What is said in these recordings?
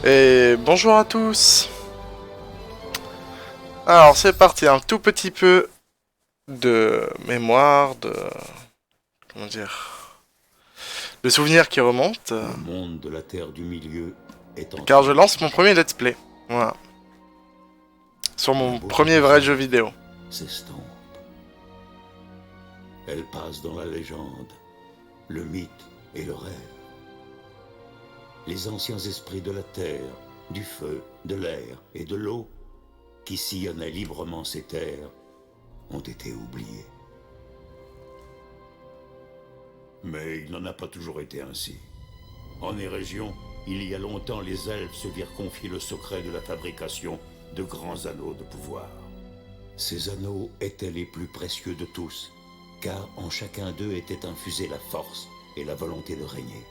Et bonjour à tous. Alors c'est parti, un tout petit peu de mémoire, de comment dire, de souvenirs qui remontent, Le monde de la Terre du Milieu est en car je train de lance mon changer. premier let's play. Voilà, sur La mon beauté premier des vrai jeu elfes vidéo. s'estompe. Elle passe dans la légende, le mythe et le rêve. Les anciens esprits de la terre, du feu, de l'air et de l'eau, qui sillonnaient librement ces terres, ont été oubliés. Mais il n'en a pas toujours été ainsi. En Érégion, il y a longtemps, les elfes se virent confier le secret de la fabrication de grands anneaux de pouvoir. Ces anneaux étaient les plus précieux de tous, car en chacun d'eux était infusée la force et la volonté de régner.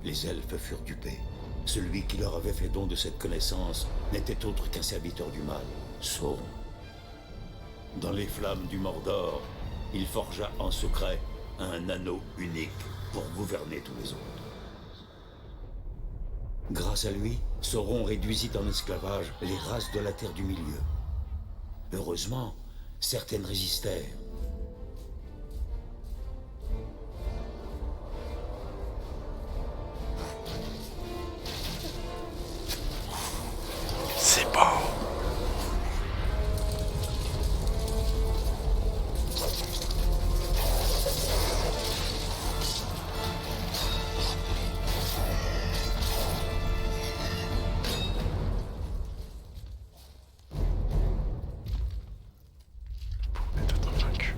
Les elfes furent dupés. Celui qui leur avait fait don de cette connaissance n'était autre qu'un serviteur du mal, Sauron. Dans les flammes du Mordor, il forgea en secret un anneau unique pour gouverner tous les autres. Grâce à lui, Sauron réduisit en esclavage les races de la Terre du Milieu. Heureusement, certaines résistèrent. C'est bon. Être vaincu.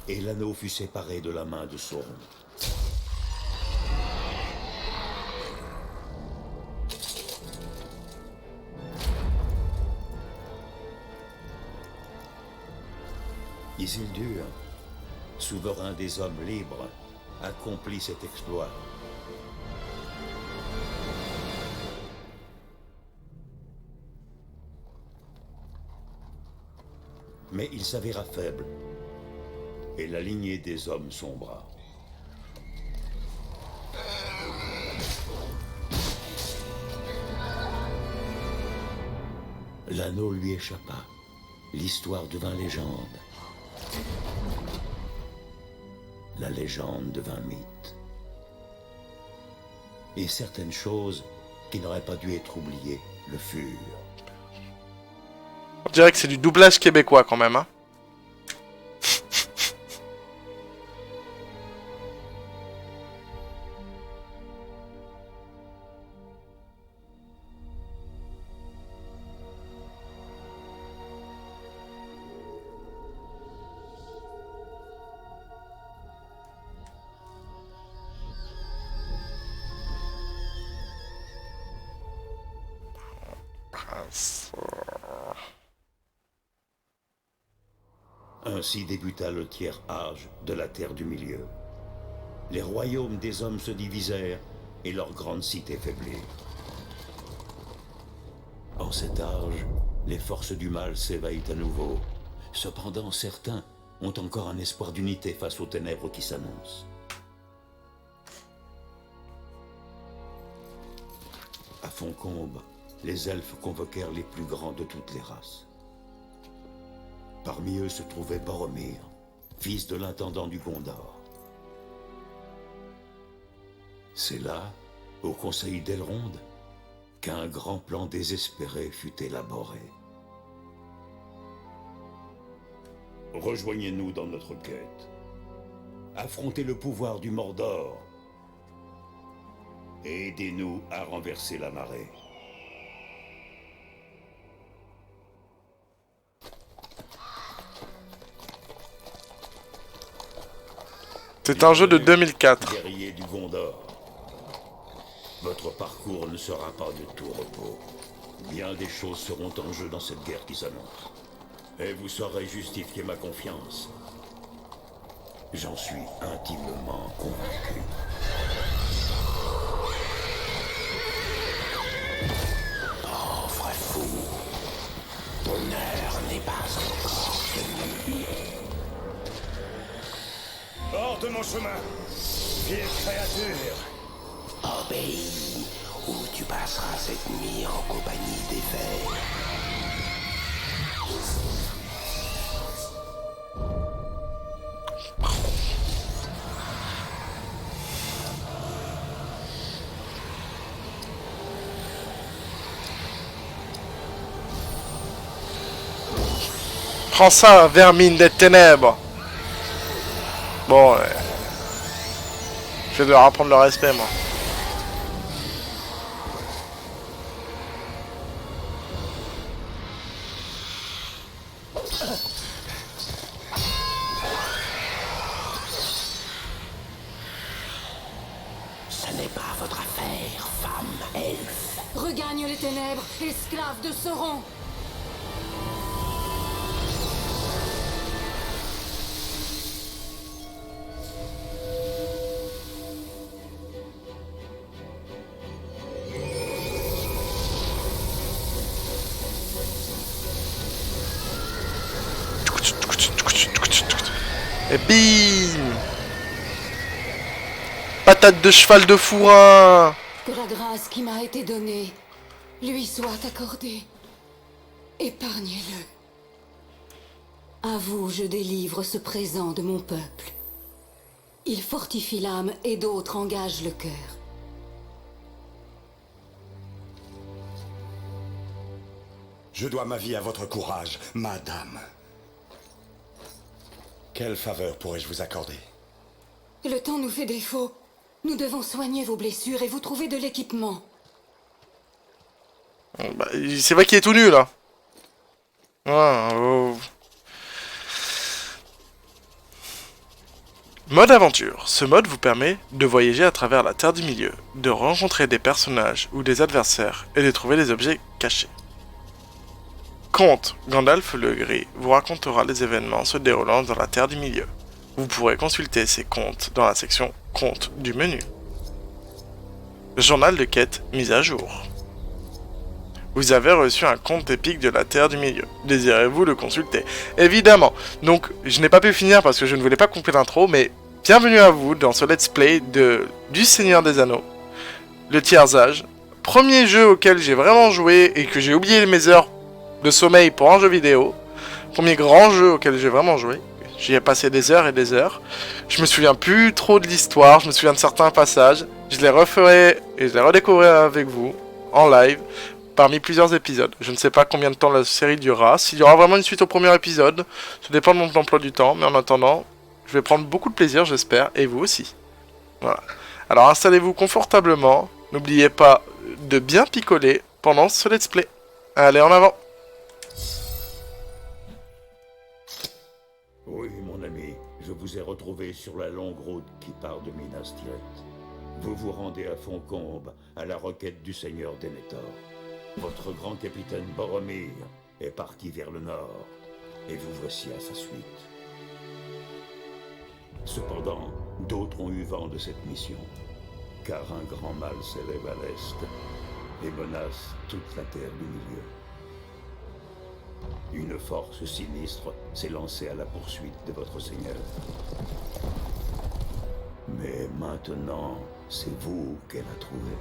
Et l'anneau fut séparé de la main de Sauron. Isildur, souverain des hommes libres, accomplit cet exploit. Mais il s'avéra faible, et la lignée des hommes sombra. L'anneau lui échappa. L'histoire devint légende. La légende devint mythe. Et certaines choses qui n'auraient pas dû être oubliées le furent. On dirait que c'est du doublage québécois quand même, hein. Ainsi débuta le tiers âge de la Terre du Milieu. Les royaumes des hommes se divisèrent et leurs grandes cités faiblirent. En cet âge, les forces du mal s'éveillent à nouveau. Cependant, certains ont encore un espoir d'unité face aux ténèbres qui s'annoncent. À Foncombe, les elfes convoquèrent les plus grands de toutes les races. Parmi eux se trouvait Boromir, fils de l'intendant du Gondor. C'est là, au conseil d'Elrond, qu'un grand plan désespéré fut élaboré. Rejoignez-nous dans notre quête. Affrontez le pouvoir du Mordor. Et aidez-nous à renverser la marée. C'est un jeu de 2004. Guerrier du Gondor. Votre parcours ne sera pas de tout repos. Bien des choses seront en jeu dans cette guerre qui s'annonce. Et vous saurez justifier ma confiance. J'en suis intimement convaincu. Pauvre fou, ton heure n'est pas encore venue. Hors de mon chemin, vieille créature. Obéis, ou tu passeras cette nuit en compagnie des fers. Prends ça, vermine des ténèbres. Bon, je vais leur apprendre le respect, moi. Ce n'est pas votre affaire, femme, elfe. Regagne les ténèbres, esclave de Sauron. Et bim! Patate de cheval de fourrin! Que la grâce qui m'a été donnée lui soit accordée. Épargnez-le. À vous, je délivre ce présent de mon peuple. Il fortifie l'âme et d'autres engagent le cœur. Je dois ma vie à votre courage, madame. Quelle faveur pourrais-je vous accorder? Le temps nous fait défaut. Nous devons soigner vos blessures et vous trouver de l'équipement. Bah, c'est vrai qu'il est tout nu, là. Mode aventure. Ce mode vous permet de voyager à travers la Terre du Milieu, de rencontrer des personnages ou des adversaires et de trouver des objets cachés. Conte, Gandalf le Gris vous racontera les événements se déroulant dans la Terre du Milieu. Vous pourrez consulter ces contes dans la section Contes du menu. Journal de quête mise à jour. Vous avez reçu un conte épique de la Terre du Milieu. Désirez-vous le consulter? Évidemment. Donc, je n'ai pas pu finir parce que je ne voulais pas couper l'intro, mais bienvenue à vous dans ce let's play du Seigneur des Anneaux, le Tiers Âge. Premier jeu auquel j'ai vraiment joué et que j'ai oublié mes heures de sommeil pour un jeu vidéo. Premier grand jeu auquel j'ai vraiment joué. J'y ai passé des heures et des heures. Je me souviens plus trop de l'histoire, je me souviens de certains passages. Je les referai et je les redécouvrirai avec vous, en live, parmi plusieurs épisodes. Je ne sais pas combien de temps la série durera. S'il y aura vraiment une suite au premier épisode, ça dépend de mon emploi du temps. Mais en attendant, je vais prendre beaucoup de plaisir, j'espère, et vous aussi. Voilà. Alors installez-vous confortablement. N'oubliez pas de bien picoler pendant ce let's play. Allez, en avant! Oui, mon ami, je vous ai retrouvé sur la longue route qui part de Minas Tirith. Vous vous rendez à Foncombe, à la requête du seigneur Denethor. Votre grand capitaine Boromir est parti vers le nord, et vous voici à sa suite. Cependant, d'autres ont eu vent de cette mission, car un grand mal s'élève à l'est et menace toute la terre du milieu. Une force sinistre s'est lancée à la poursuite de votre seigneur. Mais maintenant, c'est vous qu'elle a trouvé.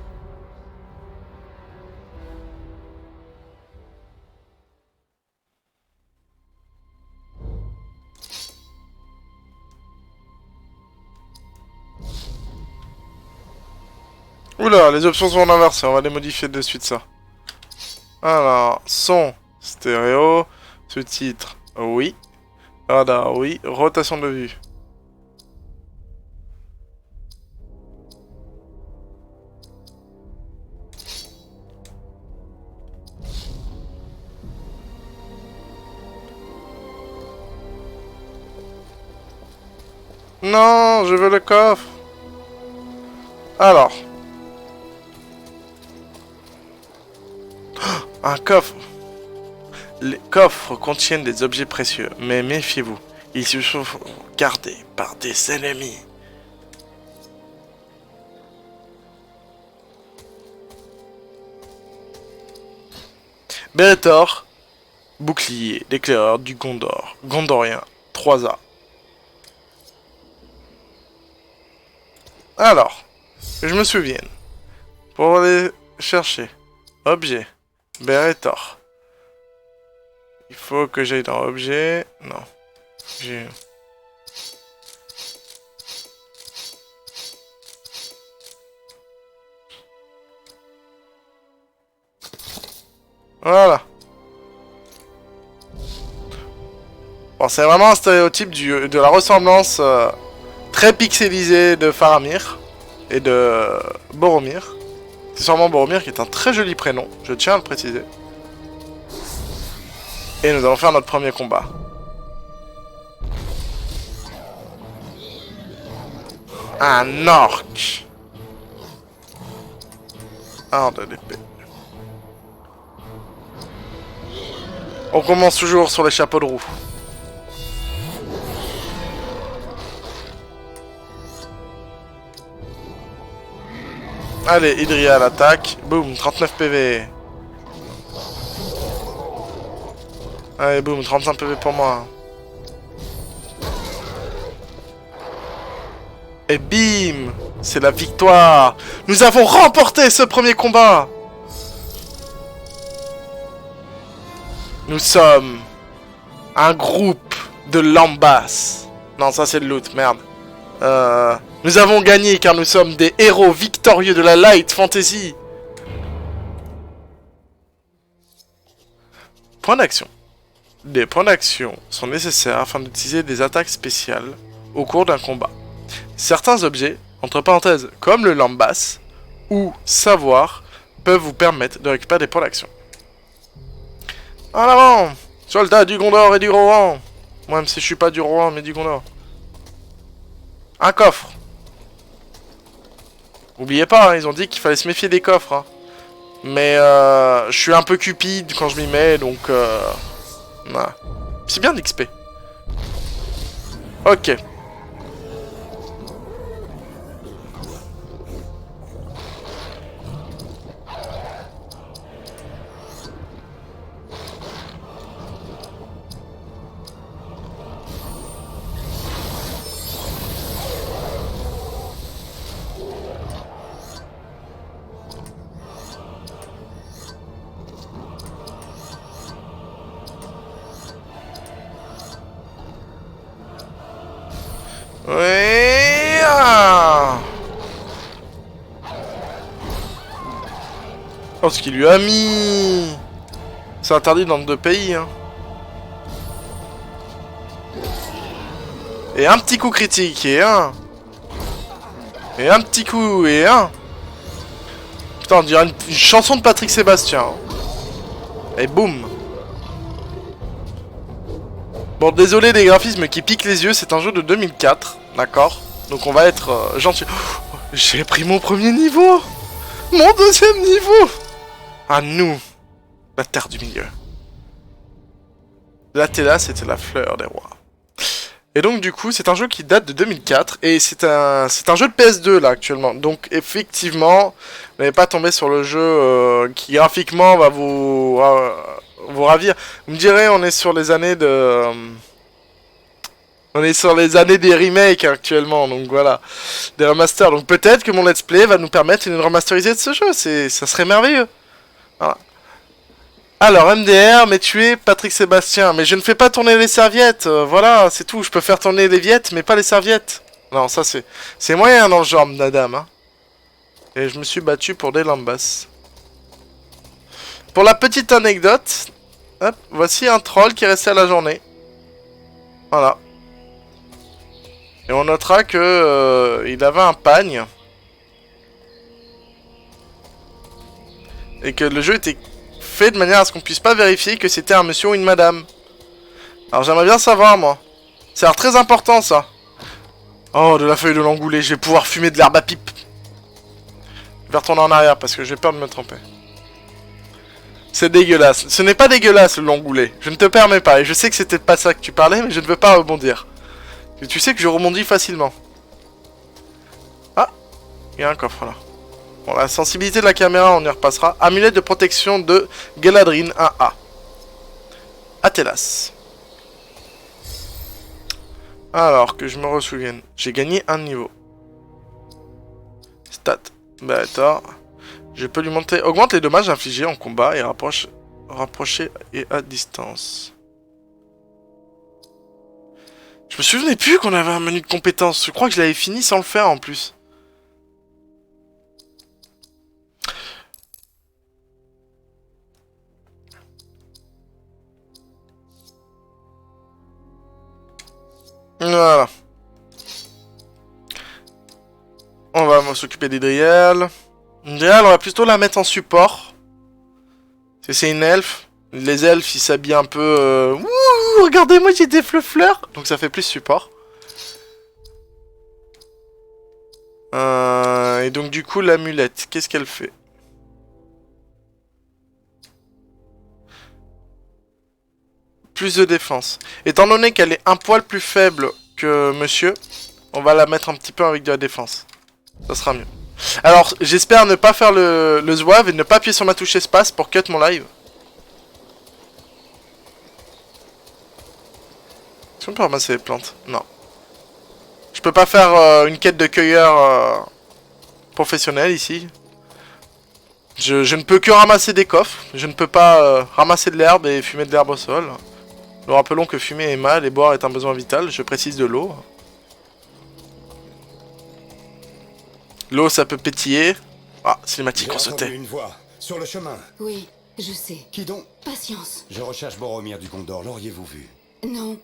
Oula, les options sont inversées, on va les modifier de suite ça. Alors, son, stéréo, sous-titre, oui. Radar, oui. Rotation de vue. Non, je veux le coffre. Alors. Un coffre. Les coffres contiennent des objets précieux, mais méfiez-vous. Ils se sont gardés par des ennemis. Beretor, bouclier, l'éclaireur du Gondor, Gondorien, 3A. Alors, que je me souvienne, pour aller chercher, objet, Beretor. Il faut que j'aille dans objet, non, j'ai... Voilà. Bon, c'est vraiment un stéréotype de la ressemblance très pixelisée de Faramir et de Boromir. C'est sûrement Boromir qui est un très joli prénom, je tiens à le préciser. Et nous allons faire notre premier combat. Un orc. Un de l'épée. On commence toujours sur les chapeaux de roue. Allez, Idria à l'attaque. Boum, 39 PV. Allez, boum, 35 PV pour moi. Et bim, c'est la victoire. Nous avons remporté ce premier combat. Nous sommes un groupe de lambas. Non, ça c'est le loot, merde. Nous avons gagné car nous sommes des héros victorieux de la Light Fantasy. Point d'action. Des points d'action sont nécessaires afin d'utiliser des attaques spéciales au cours d'un combat. Certains objets, entre parenthèses comme le lambas ou savoir, peuvent vous permettre de récupérer des points d'action. En avant, soldats du Gondor et du Rohan. Moi, même si je suis pas du Rohan, mais du Gondor. Un coffre. Oubliez pas, hein, ils ont dit qu'il fallait se méfier des coffres. Hein. Mais je suis un peu cupide quand je m'y mets, donc... Voilà. C'est bien d'XP. Ok. Oui. Oh, ce qu'il lui a mis. C'est interdit dans 2 pays. Hein. Et un petit coup critique et un. Et un petit coup et un. Putain, on dirait une chanson de Patrick Sébastien. Et boum. Bon, désolé des graphismes qui piquent les yeux, c'est un jeu de 2004, d'accord? Donc on va être gentil. Oh, j'ai pris mon premier niveau! Mon deuxième niveau! À nous, la terre du milieu. La Tella, c'était la fleur des rois. Et donc du coup, c'est un jeu qui date de 2004, et c'est un jeu de PS2 là actuellement. Donc effectivement, vous n'allez pas tomber sur le jeu qui graphiquement va vous ravir. Vous me direz, on est sur les années de... On est sur les années des remakes actuellement, donc voilà. Des remasters, donc peut-être que mon let's play va nous permettre une remasterisée de ce jeu, ça serait merveilleux. Voilà. Alors, MDR, mais tuer Patrick Sébastien. Mais je ne fais pas tourner les serviettes, voilà, c'est tout. Je peux faire tourner les viettes, mais pas les serviettes. Non, ça c'est moyen dans le genre, madame. Hein. Et je me suis battu pour des lambas. Pour la petite anecdote, hop, voici un troll qui est resté à la journée. Voilà. Et on notera que il avait un pagne. Et que le jeu était fait de manière à ce qu'on puisse pas vérifier que c'était un monsieur ou une madame. Alors j'aimerais bien savoir, moi. Ça a l'air très important, ça. Oh, de la feuille de l'angoulé, je vais pouvoir fumer de l'herbe à pipe. Je vais retourner en arrière parce que j'ai peur de me tromper. C'est dégueulasse. Ce n'est pas dégueulasse le Longoulet. Je ne te permets pas. Et je sais que c'était pas ça que tu parlais, mais je ne veux pas rebondir. Et tu sais que je rebondis facilement. Ah, il y a un coffre là. Bon, la sensibilité de la caméra, on y repassera. Amulette de protection de Galadriel 1A. Atelas. Alors, que je me ressouvienne. J'ai gagné un niveau. Stat. Bâtard. Je peux lui monter. Augmente les dommages infligés en combat et rapprocher et à distance. Je me souvenais plus qu'on avait un menu de compétences. Je crois que je l'avais fini sans le faire en plus. Voilà. On va s'occuper d'Idriel. Idriel, on va plutôt la mettre en support. C'est une elfe. Les elfes, ils s'habillent un peu... Ouh, regardez-moi, j'ai des fleurs. Donc ça fait plus support. Et donc du coup, l'amulette, qu'est-ce qu'elle fait? Plus de défense. Étant donné qu'elle est un poil plus faible que monsieur, on va la mettre un petit peu avec de la défense. Ça sera mieux. Alors, j'espère ne pas faire le zouave et ne pas appuyer sur ma touche espace pour cut mon live. Est-ce qu'on peut ramasser les plantes? Non. Je peux pas faire une quête de cueilleur professionnel ici. Je ne peux que ramasser des coffres. Je ne peux pas ramasser de l'herbe et fumer de l'herbe au sol. Nous rappelons que fumer est mal et boire est un besoin vital. Je précise de l'eau. L'eau, ça peut pétiller. Ah, cinématique, on sautait. Une voix sur le chemin. Oui, je sais. Qui donc? Patience. Je recherche Boromir du Gondor. L'auriez-vous vu? Non.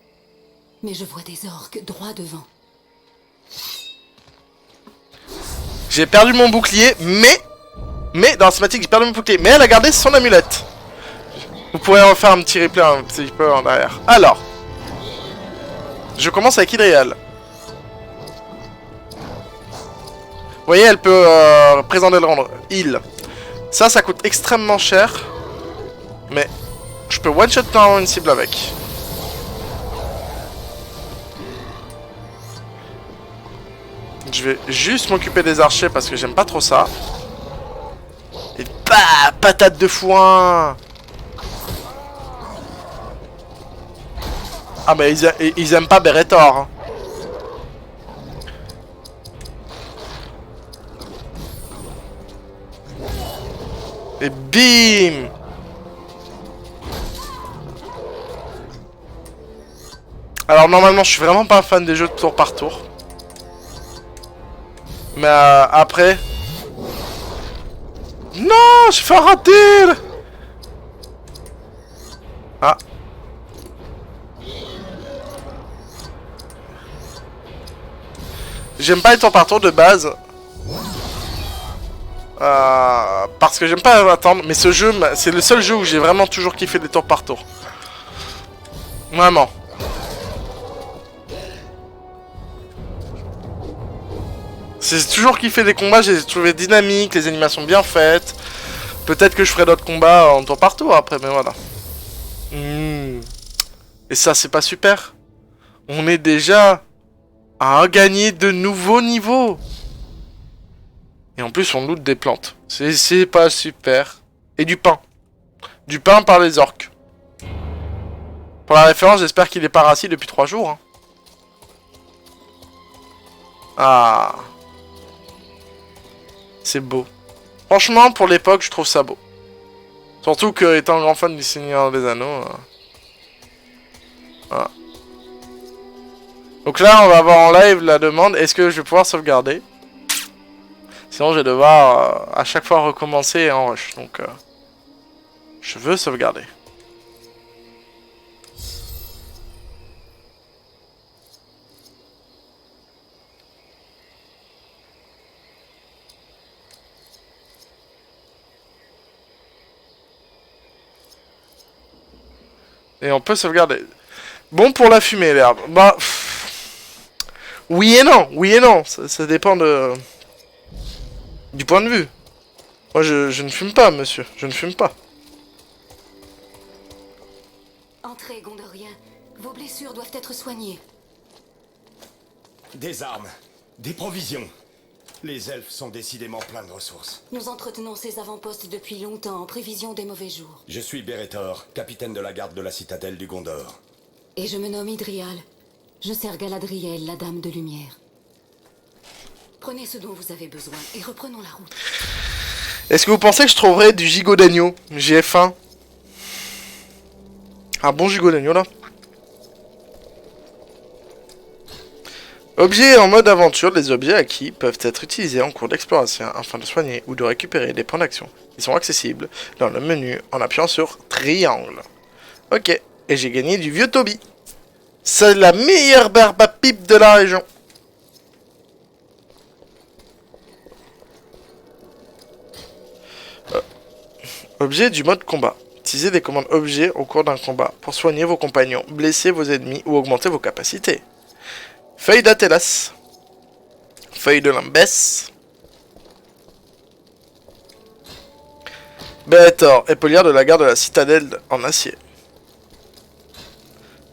Mais je vois des orques droit devant. J'ai perdu mon bouclier, mais dans la cinématique, j'ai perdu mon bouclier. Mais elle a gardé son amulette. Vous pourrez refaire un petit replay un petit peu en arrière. Alors, je commence avec Idriel. Vous voyez, elle peut présenter le rendre. Heal. Ça coûte extrêmement cher. Mais je peux one-shot dans une cible avec. Je vais juste m'occuper des archers parce que j'aime pas trop ça. Et bah, patate de foin. Ah mais ils aiment pas Beretor. Hein. Et bim. Alors normalement je suis vraiment pas fan des jeux de tour par tour. Mais après... Non, j'ai fait un raté. Ah. J'aime pas les tours par tour de base. Parce que j'aime pas attendre. Mais ce jeu, c'est le seul jeu où j'ai vraiment toujours kiffé les tours par tour. Vraiment. J'ai toujours kiffé les combats, j'ai trouvé dynamiques, les animations bien faites. Peut-être que je ferai d'autres combats en tour par tour après, mais voilà. Et ça, c'est pas super. On est déjà à gagner de nouveaux niveaux. Et en plus, on loot des plantes. C'est pas super. Et du pain. Du pain par les orques. Pour la référence, j'espère qu'il est pas rassis depuis 3 jours. Hein. Ah... C'est beau. Franchement, pour l'époque, je trouve ça beau. Surtout que, étant un grand fan du Seigneur des Anneaux... Voilà. Donc là, on va avoir en live la demande. Est-ce que je vais pouvoir sauvegarder? Sinon, je vais devoir à chaque fois recommencer en rush. Donc, je veux sauvegarder. Et on peut sauvegarder. Bon pour la fumée, l'herbe. Bah... Oui et non, oui et non. Ça dépend de... Du point de vue. Moi, je ne fume pas, monsieur. Je ne fume pas. Entrez, Gondorien. Vos blessures doivent être soignées. Des armes, des provisions. Les elfes sont décidément pleins de ressources. Nous entretenons ces avant-postes depuis longtemps, en prévision des mauvais jours. Je suis Beretor, capitaine de la garde de la citadelle du Gondor. Et je me nomme Idrial. Je sers Galadriel, la Dame de Lumière. Prenez ce dont vous avez besoin et reprenons la route. Est-ce que vous pensez que je trouverai du gigot d'agneau? J'ai faim. Un bon gigot d'agneau là. Objets en mode aventure, les objets acquis peuvent être utilisés en cours d'exploration afin de soigner ou de récupérer des points d'action. Ils sont accessibles dans le menu en appuyant sur triangle. Ok, et j'ai gagné du vieux Toby. C'est la meilleure barbe à pipe de la région. Objet du mode combat. Utilisez des commandes objets au cours d'un combat pour soigner vos compagnons, blesser vos ennemis ou augmenter vos capacités. Feuille d'Atelas. Feuille de Lambès. Beretor, épaulière de la garde de la citadelle en acier.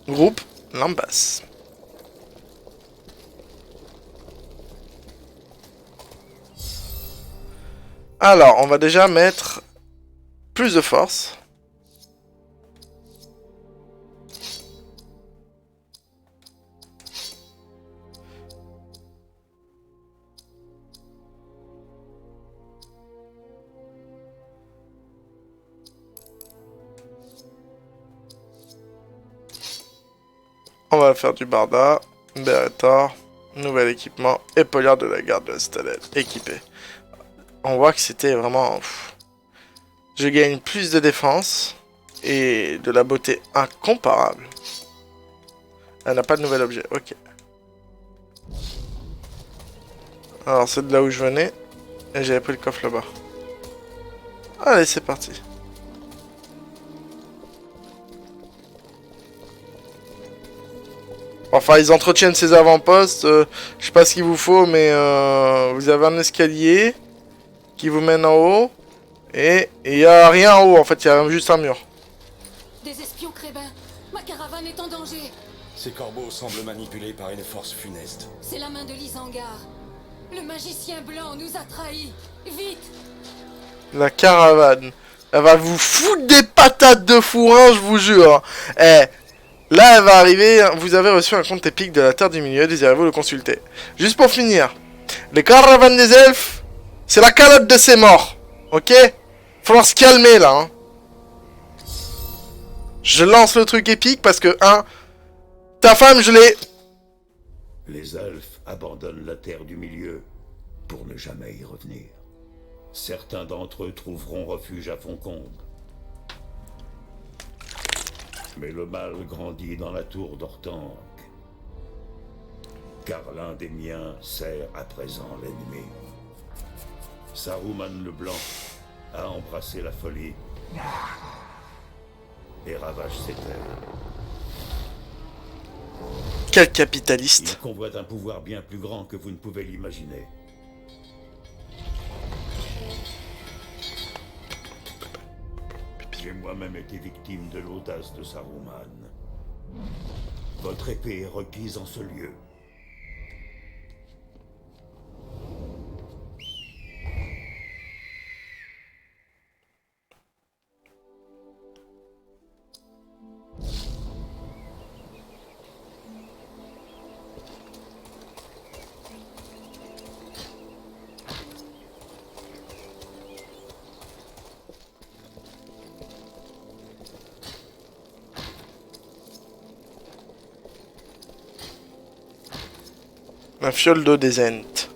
Groupe Lambas. Alors, on va déjà mettre plus de force. On va faire du Barda, Beretor, nouvel équipement, épaulière de la garde de la citadelle, équipé. On voit que c'était vraiment... Je gagne plus de défense et de la beauté incomparable. Elle n'a pas de nouvel objet, ok. Alors c'est de là où je venais et j'avais pris le coffre là-bas. Allez, c'est parti. Enfin, ils entretiennent ces avant-postes. Je sais pas ce qu'il vous faut, mais vous avez un escalier qui vous mène en haut. Et il n'y a rien en haut, en fait, il y a juste un mur. Des espions crébins. Ma caravane est en danger. Ces corbeaux semblent manipulés par une force funeste. C'est la main de Lysangar. Le magicien blanc nous a trahis. Vite! La caravane. Elle va vous foutre des patates de fourrin, je vous jure. Eh, là, elle va arriver. Vous avez reçu un compte épique de la Terre du Milieu. Désirez-vous le consulter? Juste pour finir. Les caravanes des elfes, c'est la calotte de ces morts. Ok? Falloir se calmer, là. Hein. Je lance le truc épique parce que, ta femme, je l'ai... Les elfes abandonnent la Terre du Milieu pour ne jamais y revenir. Certains d'entre eux trouveront refuge à Foncombe. Mais le mal grandit dans la tour d'Ortanque. Car l'un des miens sert à présent l'ennemi. Saruman le Blanc a embrassé la folie et ravage ses terres. Quel Il capitaliste. convoite un pouvoir bien plus grand que vous ne pouvez l'imaginer. J'ai moi-même été victime de l'audace de Saruman. Votre épée est requise en ce lieu. La fiole d'eau des Ents.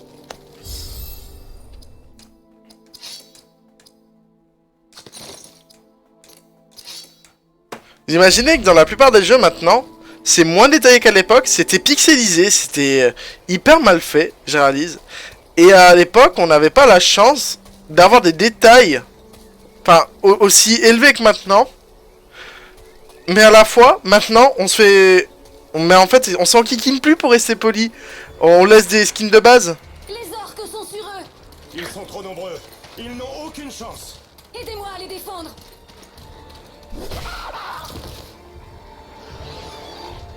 Vous imaginez que dans la plupart des jeux maintenant, c'est moins détaillé qu'à l'époque, c'était pixelisé, c'était hyper mal fait, je réalise. Et à l'époque, on n'avait pas la chance d'avoir des détails, enfin, aussi élevés que maintenant. Mais à la fois, maintenant, on se fait... Mais en fait, on s'enquiquine plus pour rester poli. On laisse des skins de base. Les orques sont sur eux. Ils sont trop nombreux. Ils n'ont aucune chance. Aidez-moi à les défendre.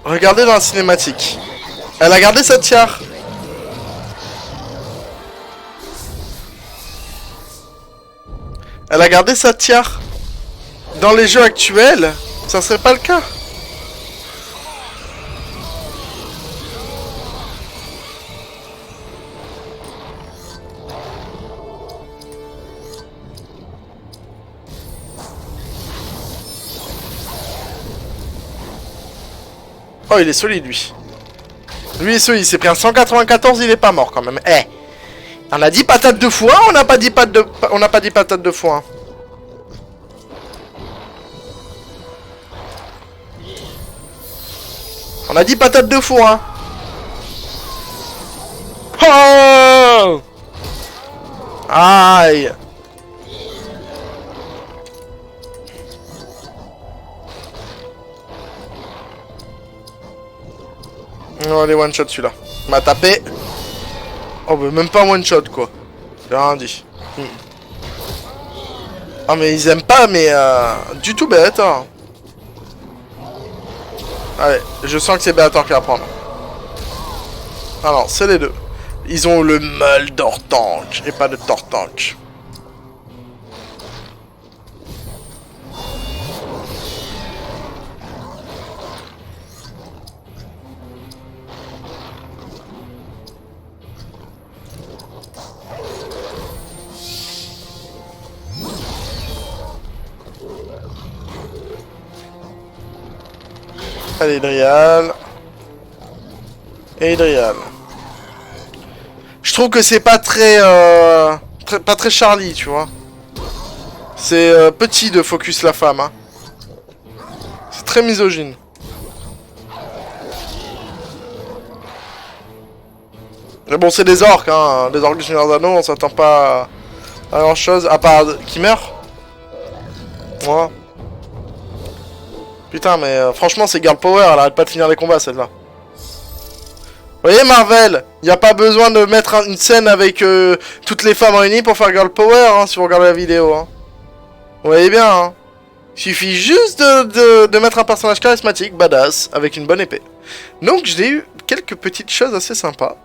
Regardez dans la cinématique. Elle a gardé sa tiare. Elle a gardé sa tiare. Dans les jeux actuels, ça serait pas le cas. Oh, il est solide, lui. Lui est solide, il s'est pris un 194, il est pas mort quand même. Eh, on a dit patate de foin, on n'a pas dit on n'a pas dit patate de foin. On a dit patate de foin. Oh! Aïe. Oh, les one shot celui-là. M'a tapé. Oh, bah, même pas un one shot quoi. J'ai rien dit. Oh, mais ils aiment pas, mais du tout bête. Hein. Allez, je sens que c'est Beator qui va prendre. Ah non, c'est les deux. Ils ont le mal d'Ortank et pas de Tortank. Allez, Drial. Et Drial. Je trouve que c'est pas très, pas très Charlie, tu vois. C'est petit de focus la femme. Hein. C'est très misogyne. Mais bon, c'est des orques, hein. Des orques du Seigneur des Anneaux, on s'attend pas à grand chose. À part qui meurt. Ouais. Putain, mais franchement, c'est girl power, elle arrête pas de finir les combats, celle-là. Vous voyez, Marvel, il n'y a pas besoin de mettre une scène avec toutes les femmes réunies pour faire girl power, hein, si vous regardez la vidéo. Hein. Vous voyez bien, hein. Il suffit juste de mettre un personnage charismatique, badass, avec une bonne épée. Donc, j'ai eu quelques petites choses assez sympas.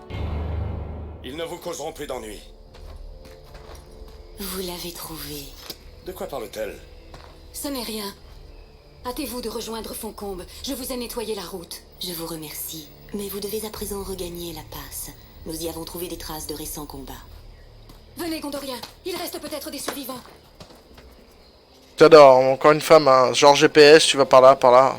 Ils ne vous causeront plus d'ennuis. Vous l'avez trouvé. De quoi parle-t-elle? Ce n'est rien. Hâtez-vous de rejoindre Foncombe. Je vous ai nettoyé la route. Je vous remercie. Mais vous devez à présent regagner la passe. Nous y avons trouvé des traces de récents combats. Venez, Gondorien. Il reste peut-être des survivants. J'adore, encore une femme, hein. Genre GPS, tu vas par là, par là.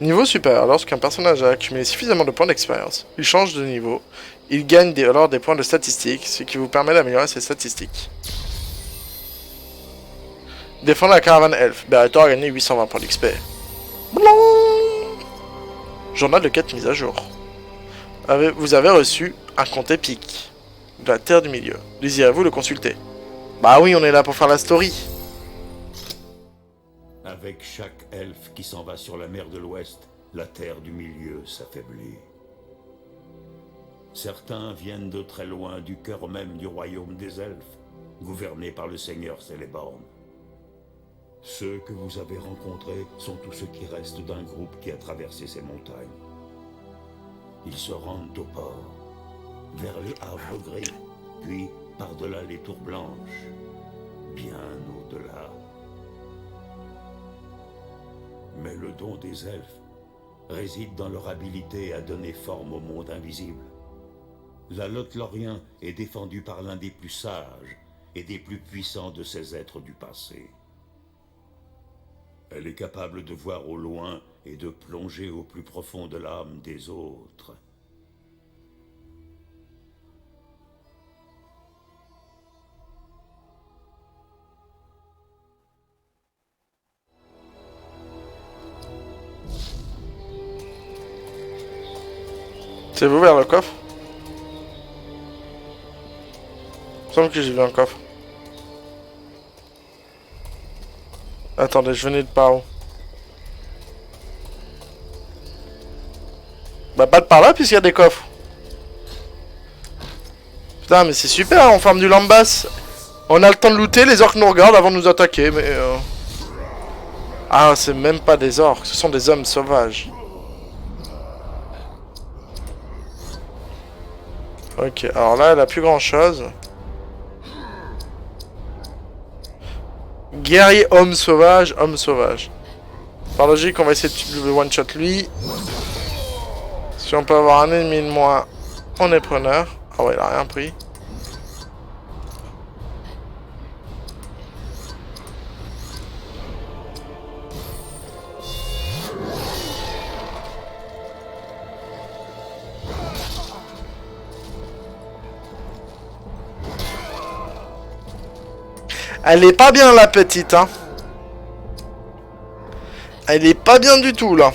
Niveau supérieur, lorsqu'un personnage a accumulé suffisamment de points d'expérience, il change de niveau. Il gagne alors des points de statistiques, ce qui vous permet d'améliorer ses statistiques. Défendre la caravane elfe. Beator a gagné 820 points d'XP. Journal de quête mise à jour. Vous avez reçu un compte épique de la Terre du Milieu. Désirez-vous le consulter? Bah oui, on est là pour faire la story. Avec chaque elfe qui s'en va sur la mer de l'Ouest, la Terre du Milieu s'affaiblit. Certains viennent de très loin du cœur même du royaume des elfes, gouverné par le seigneur Celeborn. Ceux que vous avez rencontrés sont tous ceux qui restent d'un groupe qui a traversé ces montagnes. Ils se rendent au port, vers le Havre Gris, puis par-delà les tours blanches, bien au-delà. Mais le don des elfes réside dans leur habilité à donner forme au monde invisible. La Lothlórien est défendue par l'un des plus sages et des plus puissants de ces êtres du passé. Elle est capable de voir au loin et de plonger au plus profond de l'âme des autres. C'est vous vers le coffre? Il me semble que j'ai vu un coffre. Attendez, je venais de par où? Bah pas de par là puisqu'il y a des coffres. Putain mais c'est super, on farme du lambas. On a le temps de looter, les orques nous regardent avant de nous attaquer, mais Ah, c'est même pas des orques, ce sont des hommes sauvages. Ok, alors là, elle a plus grand chose. Guerrier, homme sauvage, homme sauvage. Par logique, on va essayer de one-shot lui. Si on peut avoir un ennemi de moins, on est preneur. Ah ouais, il a rien pris. Elle est pas bien la petite, hein. Elle est pas bien du tout là.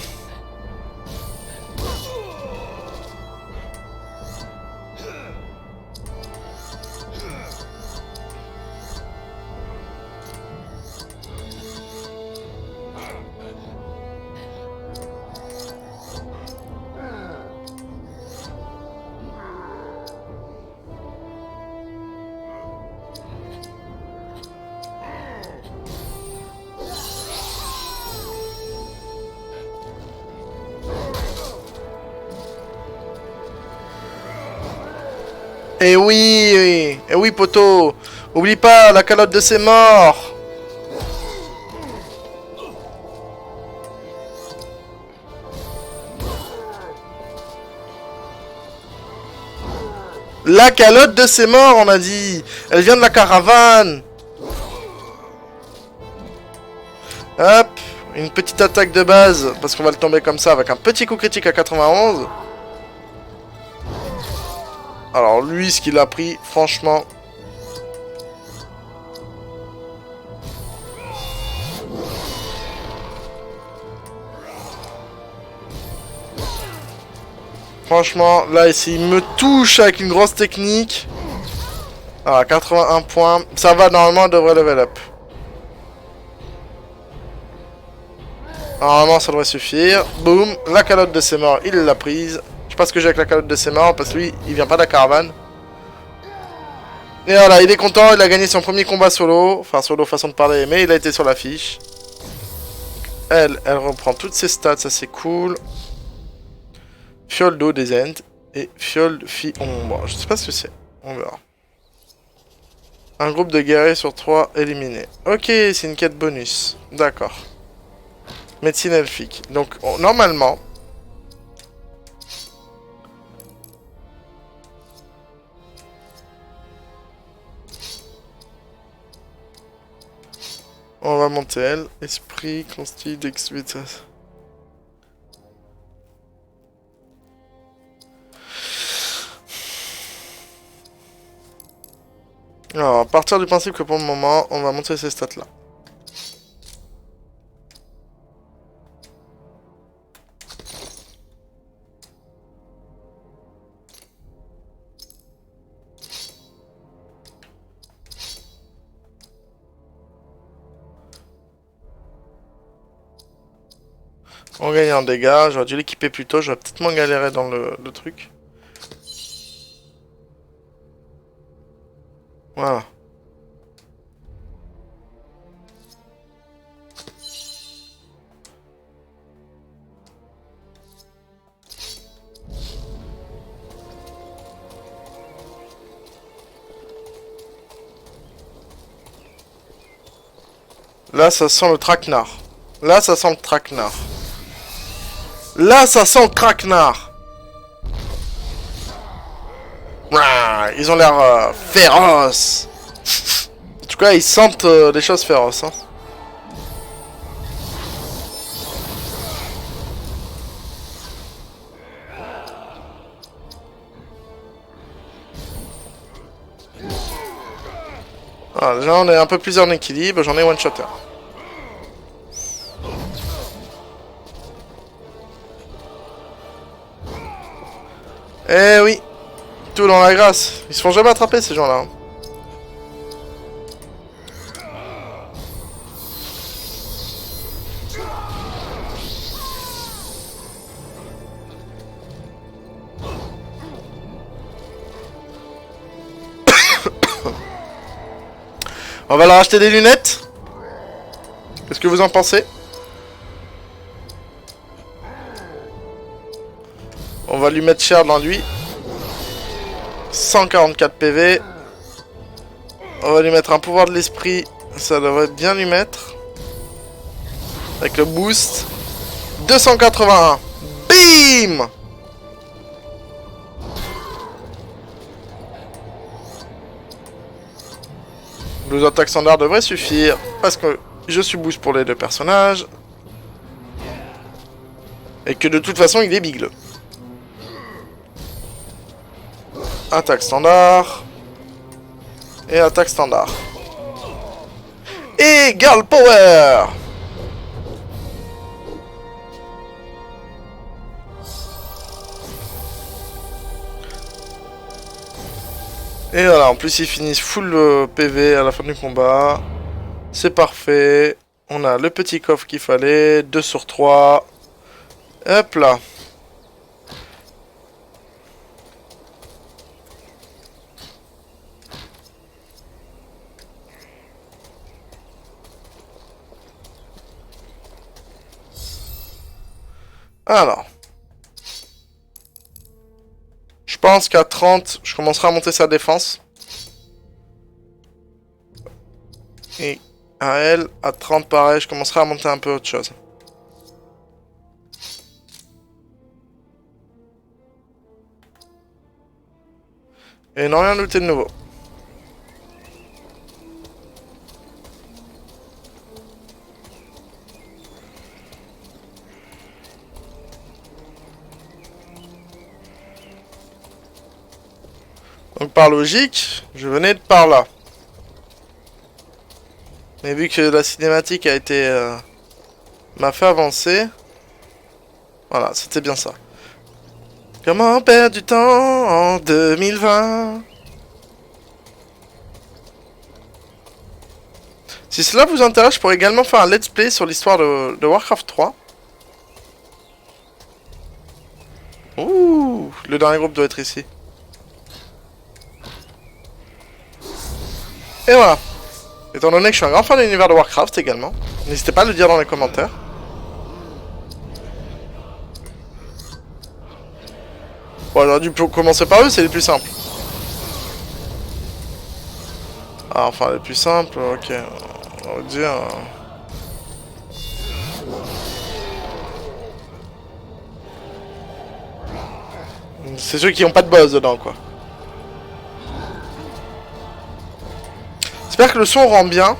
Eh oui, poteau. Oublie pas la calotte de ses morts. La calotte de ses morts, on a dit. Elle vient de la caravane. Hop, une petite attaque de base, parce qu'on va le tomber comme ça avec un petit coup critique à 91. Alors lui, ce qu'il a pris, franchement... Franchement, là, ici, il me touche avec une grosse technique. Ah, 81 points. Ça va, normalement, il devrait level up. Normalement, ça devrait suffire. Boum, la calotte de ses morts, il l'a prise. Je sais pas ce que j'ai avec la calotte de ses morts, parce que lui, il vient pas de la caravane. Et voilà, il est content, il a gagné son premier combat solo. Enfin, solo façon de parler, mais il a été sur l'affiche. Elle reprend toutes ses stats, ça c'est cool. Fiole d'eau des Ents et fiole fi ombre. Je sais pas ce que c'est, on verra. Un groupe de guerriers sur 3 éliminés. Ok, c'est une quête bonus. D'accord. Médecine elfique. Donc, normalement... On va monter elle. Esprit, consti, dextérité. Alors, à partir du principe que pour le moment, on va monter ces stats là. On gagne en dégâts, j'aurais dû l'équiper plus tôt, j'aurais peut-être moins galéré dans le truc. Voilà. Là, ça sent le traquenard. Là, ça sent le traquenard. Là, ça sent le traquenard. Ils ont l'air féroces. En tout cas, ils sentent des choses féroces. Hein. Voilà, déjà, on est un peu plus en équilibre. J'en ai one-shotter. Eh oui, tout dans la grâce. Ils se font jamais attraper ces gens-là. On va leur acheter des lunettes. Qu'est-ce que vous en pensez? On va lui mettre cher dans lui. 144 PV. On va lui mettre un pouvoir de l'esprit. Ça devrait bien lui mettre. Avec le boost. 281. Bim! Deux attaques standards devraient suffire. Parce que je suis boost pour les deux personnages. Et que de toute façon il est big. Attaque standard. Et attaque standard. Et Girl Power! Et voilà, en plus ils finissent full PV à la fin du combat. C'est parfait. On a le petit coffre qu'il fallait. 2 sur 3. Hop là. Alors. Je pense qu'à 30, je commencerai à monter sa défense. Et à elle, à 30 pareil, je commencerai à monter un peu autre chose. Et non, rien looté de nouveau. Donc par logique, je venais de par là. Mais vu que la cinématique a été... m'a fait avancer... Voilà, c'était bien ça. Comment perdre du temps en 2020? Si cela vous intéresse, je pourrais également faire un let's play sur l'histoire de Warcraft 3. Ouh, le dernier groupe doit être ici. Et voilà. Étant donné que je suis un grand fan de l'univers de Warcraft également, n'hésitez pas à le dire dans les commentaires. Bon, j'aurais dû commencer par eux, c'est les plus simples. Ah, enfin, les plus simples, ok. On va dire... C'est ceux qui n'ont pas de boss dedans, quoi. J'espère que le son rend bien.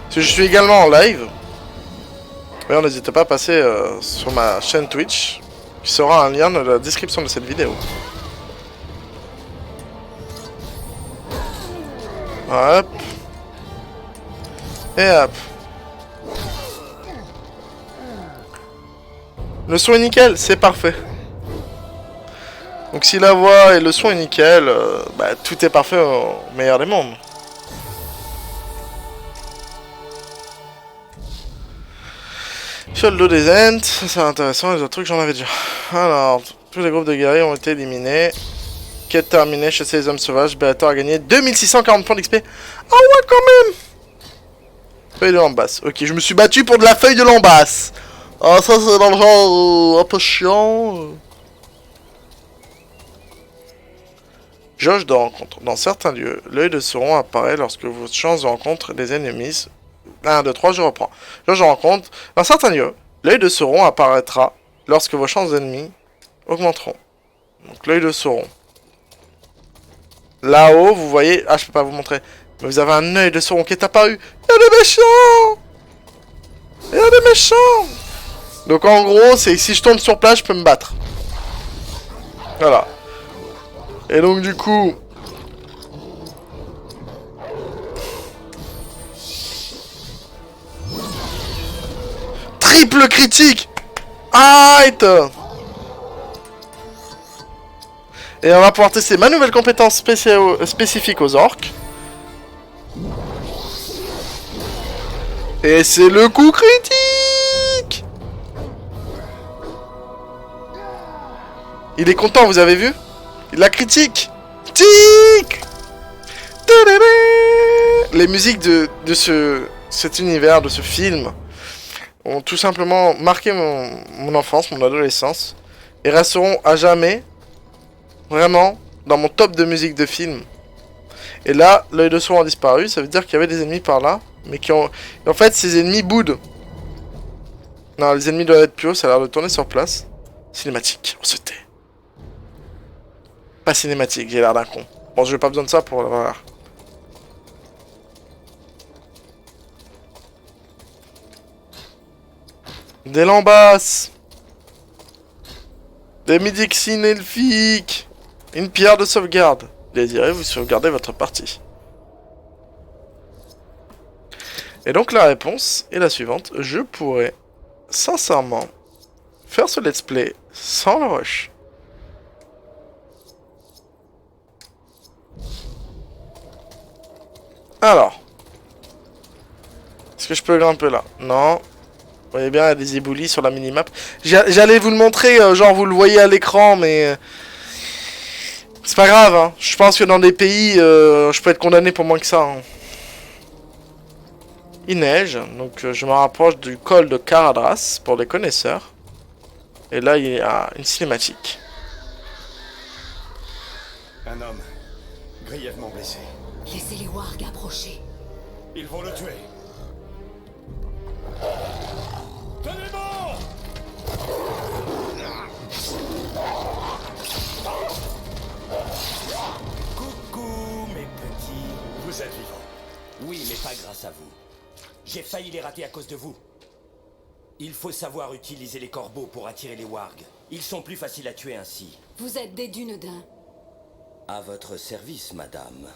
Parce que je suis également en live. D'ailleurs, n'hésitez pas à passer sur ma chaîne Twitch, qui sera un lien dans la description de cette vidéo. Hop. Et hop. Le son est nickel, c'est parfait. Donc si la voix et le son est nickel, bah, tout est parfait au meilleur des mondes. Sur le dos des Ents, ça c'est intéressant, les autres trucs j'en avais déjà. Alors, tous les groupes de guerriers ont été éliminés. Quête terminée, chasser les hommes sauvages, Bellator a gagné 2640 points d'XP. Ah ouais quand même. Feuille de lambasse, ok, je me suis battu pour de la feuille de lambasse. Ah ça c'est dans le genre un peu chiant. Jauge de rencontre. Dans certains lieux, l'œil de Sauron apparaît lorsque vos chances de rencontre des ennemis... 1, 2, 3, je reprends. Jauge de rencontre. Dans certains lieux, l'œil de Sauron apparaîtra lorsque vos chances d'ennemis augmenteront. Donc l'œil de Sauron. Là-haut, vous voyez... Ah, je peux pas vous montrer. Mais vous avez un œil de Sauron qui est apparu. Il y a des méchants. Il y a des méchants. Donc en gros, c'est si je tombe sur place, je peux me battre. Voilà. Et donc du coup... Triple critique. Aïe. Et on va pouvoir tester ma nouvelle compétence spécifique aux orques. Et c'est le coup critique. Il est content, vous avez vu? La critique. Tic. Les musiques de cet univers, de ce film, ont tout simplement marqué mon enfance, mon adolescence. et resteront à jamais, vraiment, dans mon top de musique de film. Et là, l'œil de Sauron a disparu, ça veut dire qu'il y avait des ennemis par là, mais qui ont... Et en fait, ces ennemis boudent. Non, les ennemis doivent être plus hauts, ça a l'air de tourner sur place. Cinématique, on se tait. Pas cinématique, j'ai l'air d'un con. Bon, j'ai pas besoin de ça pour l'avoir. Des lambasses. Des midixines elfiques. Une pierre de sauvegarde. Désirez-vous sauvegarder votre partie? Et donc la réponse est la suivante. Je pourrais, sincèrement, faire ce let's play sans le rush. Alors. Est-ce que je peux grimper là? Non. Vous voyez bien, il y a des éboulis sur la minimap. J'allais vous le montrer, genre vous le voyez à l'écran, mais... c'est pas grave, hein. Je pense que dans des pays, je peux être condamné pour moins que ça. Hein. Il neige, donc je me rapproche du col de Caradras, pour les connaisseurs. Et là, il y a une cinématique. Un homme, grièvement blessé. Laissez les wargs approcher. Ils vont le tuer. Tenez bon! Coucou, mes petits. Vous êtes vivants. Oui, mais pas grâce à vous. J'ai failli les rater à cause de vous. Il faut savoir utiliser les corbeaux pour attirer les wargs. Ils sont plus faciles à tuer ainsi. Vous êtes des Dunedains. À votre service, madame.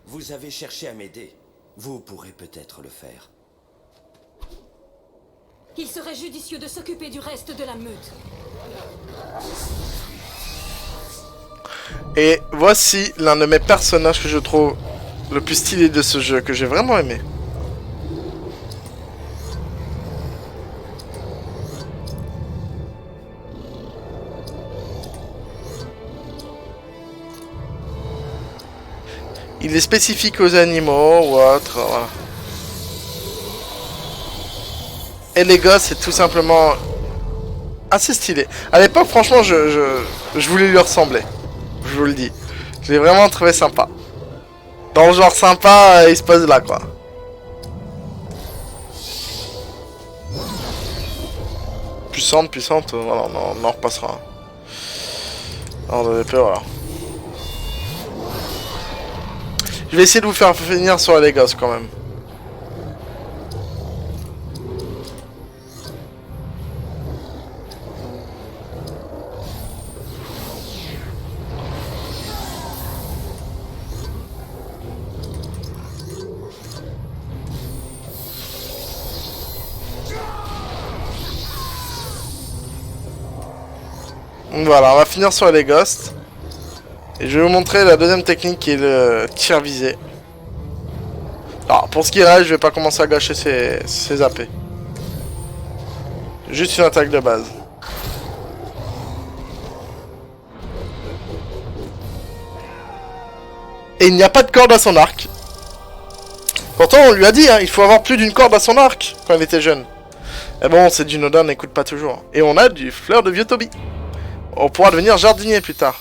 Vous avez cherché à m'aider. Vous pourrez peut-être le faire. Il serait judicieux de s'occuper du reste de la meute. Et voici l'un de mes personnages que je trouve le plus stylé de ce jeu, que j'ai vraiment aimé. Il est spécifique aux animaux ou autres, voilà. Et les gosses, c'est tout simplement assez stylé. À l'époque, franchement, je voulais lui ressembler. Je vous le dis. Je l'ai vraiment trouvé sympa. Dans le genre sympa, il se pose là, quoi. Puissante, voilà, on en repassera. On avait peur, voilà. Je vais essayer de vous faire finir sur les gosses, quand même. Voilà, on va finir sur les ghosts. Et je vais vous montrer la deuxième technique qui est le tir visé. Alors, pour ce qui reste, je vais pas commencer à gâcher ses AP. Juste une attaque de base. Et il n'y a pas de corde à son arc. Pourtant, on lui a dit, hein, il faut avoir plus d'une corde à son arc quand il était jeune. Et bon, c'est du Nodin, n'écoute pas toujours. Et on a du fleur de vieux Toby. On pourra devenir jardinier plus tard.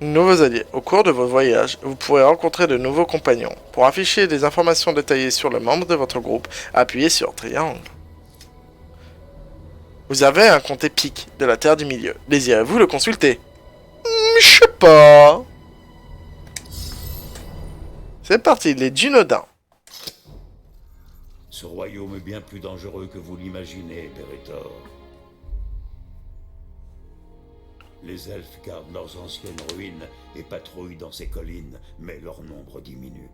Nouveaux alliés. Au cours de votre voyage, vous pourrez rencontrer de nouveaux compagnons. Pour afficher des informations détaillées sur le membre de votre groupe, appuyez sur triangle. Vous avez un compte épique de la Terre du Milieu. Désirez-vous le consulter? Je sais pas. C'est parti, les Dunedains. Ce royaume est bien plus dangereux que vous l'imaginez, Beretor. Les elfes gardent leurs anciennes ruines et patrouillent dans ces collines, mais leur nombre diminue.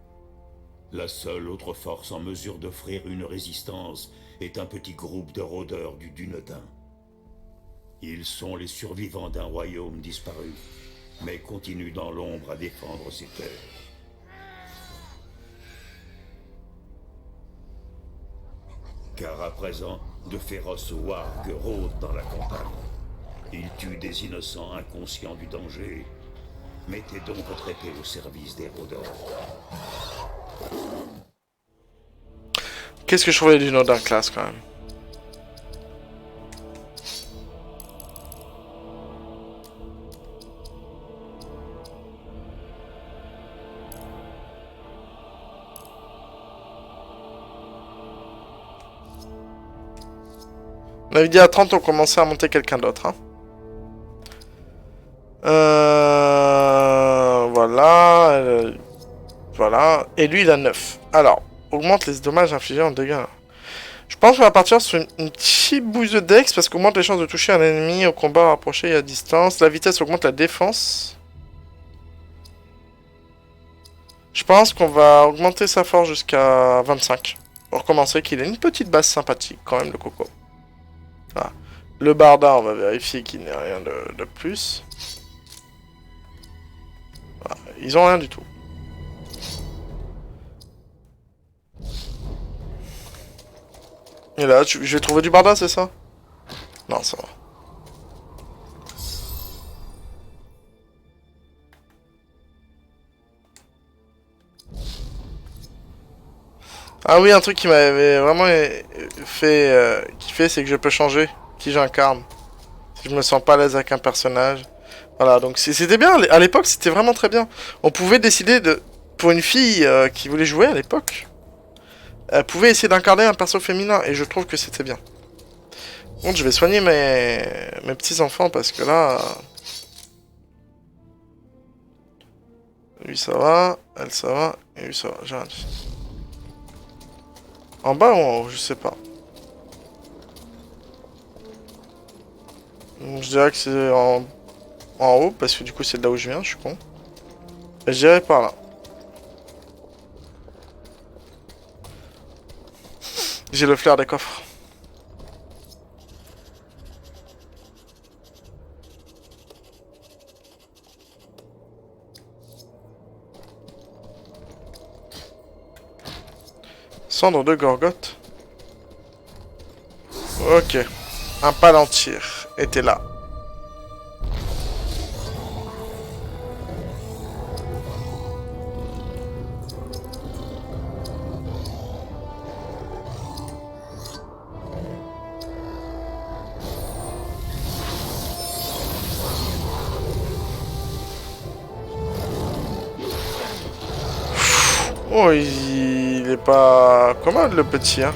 La seule autre force en mesure d'offrir une résistance est un petit groupe de rôdeurs du Dunedain. Ils sont les survivants d'un royaume disparu, mais continuent dans l'ombre à défendre ces terres. Car à présent, de féroces wargs rôdent dans la campagne. Ils tuent des innocents inconscients du danger. Mettez donc votre épée au service des rôdeurs. Qu'est-ce que je trouvais d'une autre classe quand même. On avait dit à 30 on commençait à monter quelqu'un d'autre. Hein. Voilà. Voilà. Et lui il a 9. Alors, augmente les dommages infligés en dégâts. Je pense qu'on va partir sur une petite bouse de dex parce qu'augmente les chances de toucher un ennemi au combat rapproché et à distance. La vitesse augmente la défense. Je pense qu'on va augmenter sa force jusqu'à 25. Pour commencer qu'il ait une petite base sympathique quand même le coco. Voilà. Le barda on va vérifier qu'il n'y a rien de plus. Voilà. Ils ont rien du tout. Et là, je vais trouver du barda, c'est ça? Non, ça va. Ah oui, un truc qui m'avait vraiment fait kiffer, c'est que je peux changer qui j'incarne. Si je me sens pas à l'aise avec un personnage. Voilà, donc c'était bien. À l'époque, c'était vraiment très bien. On pouvait décider de... Pour une fille qui voulait jouer à l'époque... Elle pouvait essayer d'incarner un perso féminin et je trouve que c'était bien. Bon, je vais soigner mes petits-enfants parce que là... Lui ça va, elle ça va, et lui ça va, j'ai rien dit. En bas ou en haut, je sais pas. Je dirais que c'est en haut parce que du coup c'est de là où je viens, je suis con. Et je dirais par là. J'ai le flair des coffres. Cendre de Gorgotte. Ok. Un palantir était là. Oh, il est pas commode le petit, hein.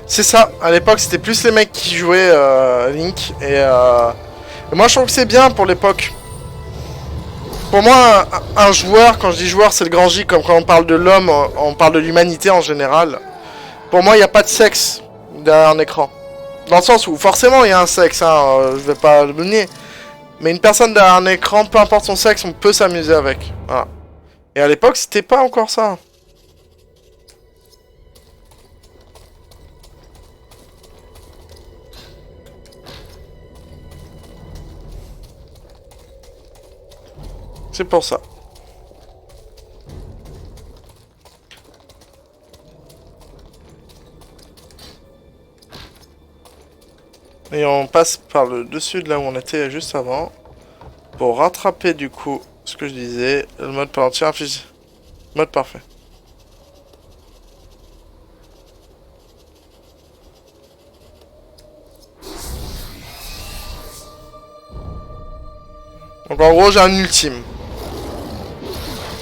C'est ça, à l'époque c'était plus les mecs qui jouaient Link et moi je trouve que c'est bien pour l'époque. Pour moi, un joueur, quand je dis joueur c'est le grand J, comme quand on parle de l'homme, on parle de l'humanité en général. Pour moi il n'y a pas de sexe derrière un écran. Dans le sens où, forcément, il y a un sexe, hein, je vais pas le nier. Mais une personne derrière un écran, peu importe son sexe, on peut s'amuser avec. Voilà. Et à l'époque, c'était pas encore ça. C'est pour ça. Et on passe par le dessus de là où on était juste avant. Pour rattraper du coup ce que je disais. Le mode palantir inflige. Mode parfait. Donc en gros j'ai un ultime.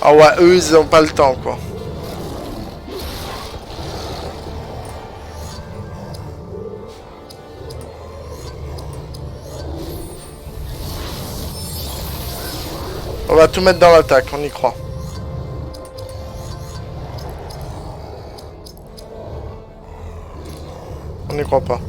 Ah ouais, eux ils ont pas le temps quoi. On va tout mettre dans l'attaque, on y croit. On n'y croit pas.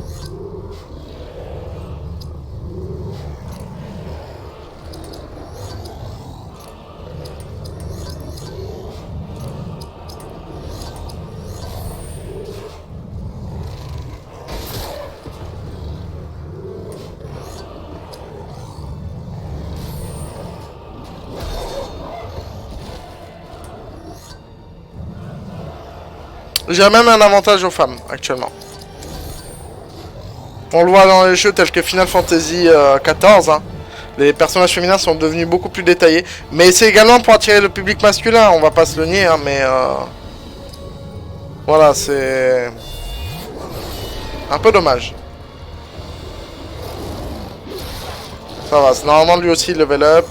J'ai même un avantage aux femmes, actuellement. On le voit dans les jeux tels que Final Fantasy XIV, hein. Les personnages féminins sont devenus beaucoup plus détaillés. Mais c'est également pour attirer le public masculin, on va pas se le nier, hein, mais... Voilà, c'est... un peu dommage. Ça va, c'est normalement lui aussi level up.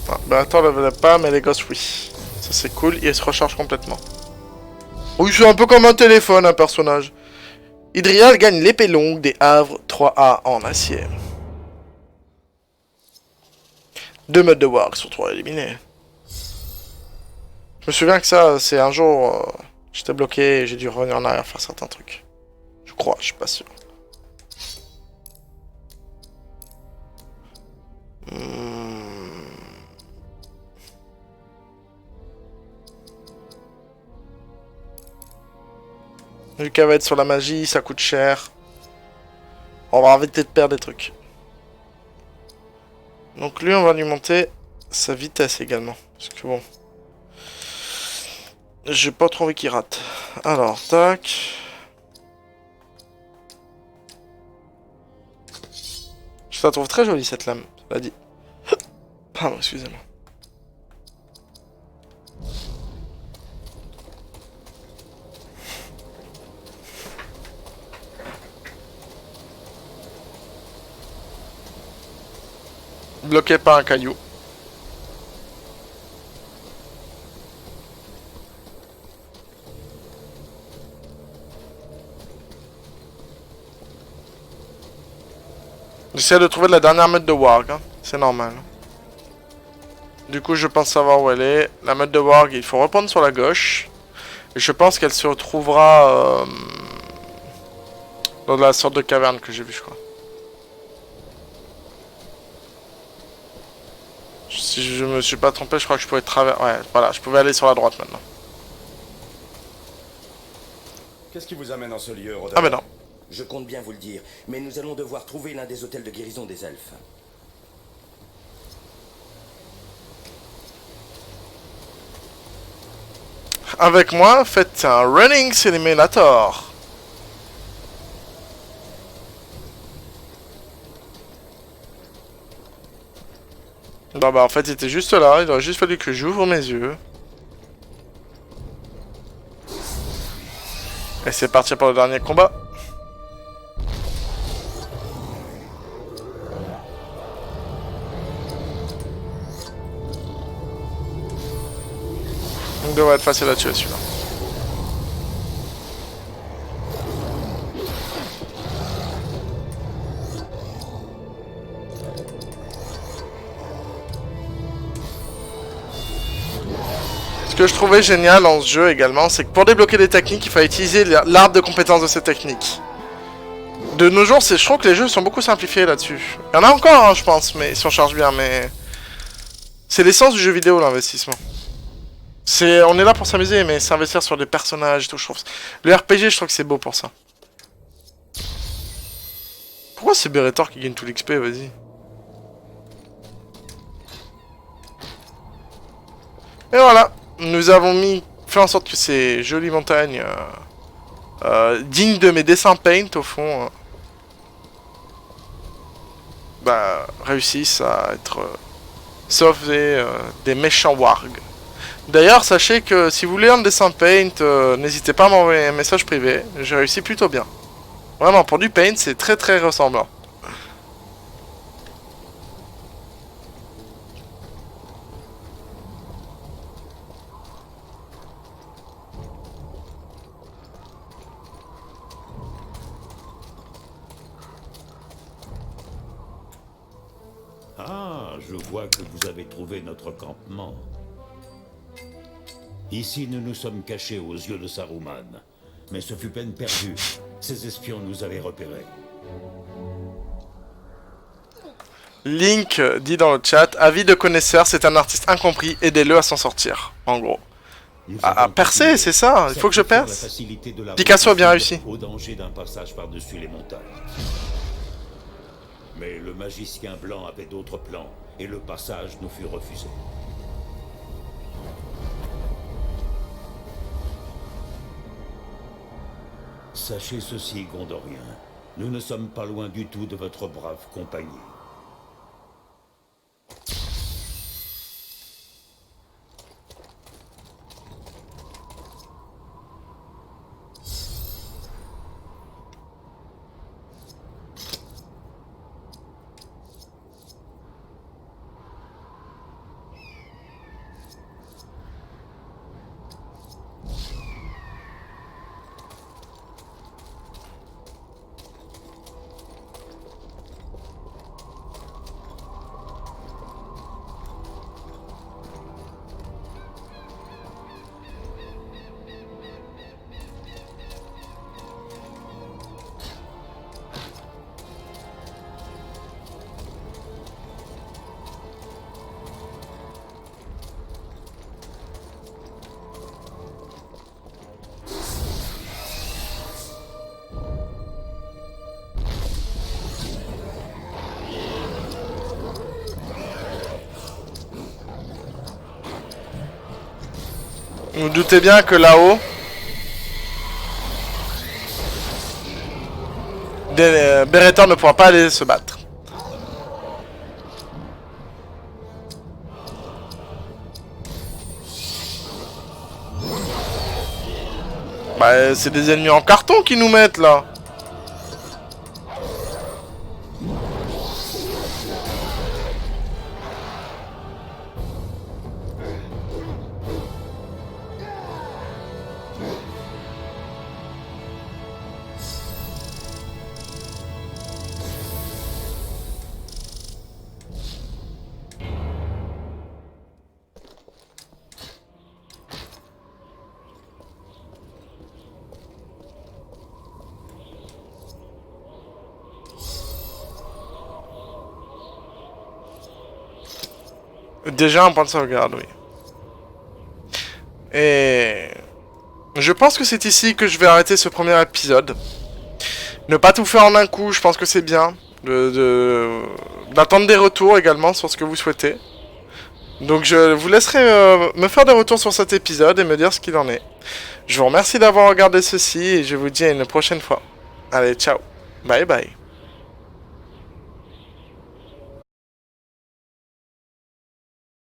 Ah, bah attends, level up pas, mais les gosses oui. Ça c'est cool, il se recharge complètement. Oui, c'est un peu comme un téléphone, un personnage. Idrial gagne l'épée longue des havres 3A en acier. 2 modes de warg sur 3 éliminés. Je me souviens que ça, c'est un jour, j'étais bloqué et j'ai dû revenir en arrière faire certains trucs. Je crois, je suis pas sûr. Vu qu'elle va être sur la magie, ça coûte cher. On va arrêter de perdre des trucs. Donc lui, on va lui monter sa vitesse également. Parce que bon... J'ai pas trouvé qu'il rate. Alors, tac... Je la trouve très jolie cette lame, cela dit. Pardon, excusez-moi. Bloqué par un caillou. J'essaie de trouver la dernière meute de warg, hein. C'est normal. Du coup, je pense savoir où elle est. La meute de warg, il faut reprendre sur la gauche. Et je pense qu'elle se retrouvera dans la sorte de caverne que j'ai vue, je crois. Si je me suis pas trompé, je crois que je pouvais traverser... Ouais, voilà, je pouvais aller sur la droite maintenant. Qu'est-ce qui vous amène en ce lieu, Rodin? Ah ben non. Je compte bien vous le dire, mais nous allons devoir trouver l'un des hôtels de guérison des elfes. Avec moi, faites un Running Simulator. Bah en fait il était juste là, il aurait juste fallu que j'ouvre mes yeux. Et c'est parti pour le dernier combat. Il devrait être facile à tuer celui-là. Ce que je trouvais génial dans ce jeu également, c'est que pour débloquer des techniques, il fallait utiliser l'arbre de compétences de ces techniques. De nos jours, je trouve que les jeux sont beaucoup simplifiés là-dessus. Il y en a encore, hein, je pense, mais si on charge bien, mais... C'est l'essence du jeu vidéo, l'investissement. On est là pour s'amuser, mais s'investir sur des personnages et tout, je trouve... Le RPG, je trouve que c'est beau pour ça. Pourquoi c'est Beretor qui gagne tout l'XP, vas-y. Et voilà, nous avons fait en sorte que ces jolies montagnes, dignes de mes dessins Paint, au fond, réussissent à être sauvés des méchants wargs. D'ailleurs, sachez que si vous voulez un dessin Paint, n'hésitez pas à m'envoyer un message privé, j'ai réussi plutôt bien. Vraiment, pour du Paint, c'est très très ressemblant. Ah, je vois que vous avez trouvé notre campement. Ici, nous nous sommes cachés aux yeux de Saruman. Mais ce fut peine perdue. Ces espions nous avaient repérés. Link dit dans le chat, avis de connaisseur, c'est un artiste incompris, aidez-le à s'en sortir, en gros. À percer, c'est ça, il faut que je perce. Picasso a bien réussi. Au danger d'un passage par-dessus les montagnes. Mais le magicien blanc avait d'autres plans, et le passage nous fut refusé. Sachez ceci, Gondorien. Nous ne sommes pas loin du tout de votre brave compagnie. Vous vous doutez bien que là-haut, Berethor ne pourra pas aller se battre. Bah, c'est des ennemis en carton qui nous mettent là. Déjà un point de sauvegarde, oui. Et je pense que c'est ici que je vais arrêter ce premier épisode. Ne pas tout faire en un coup, je pense que c'est bien. D'attendre des retours également sur ce que vous souhaitez. Donc je vous laisserai me faire des retours sur cet épisode et me dire ce qu'il en est. Je vous remercie d'avoir regardé ceci et je vous dis à une prochaine fois. Allez, ciao. Bye bye.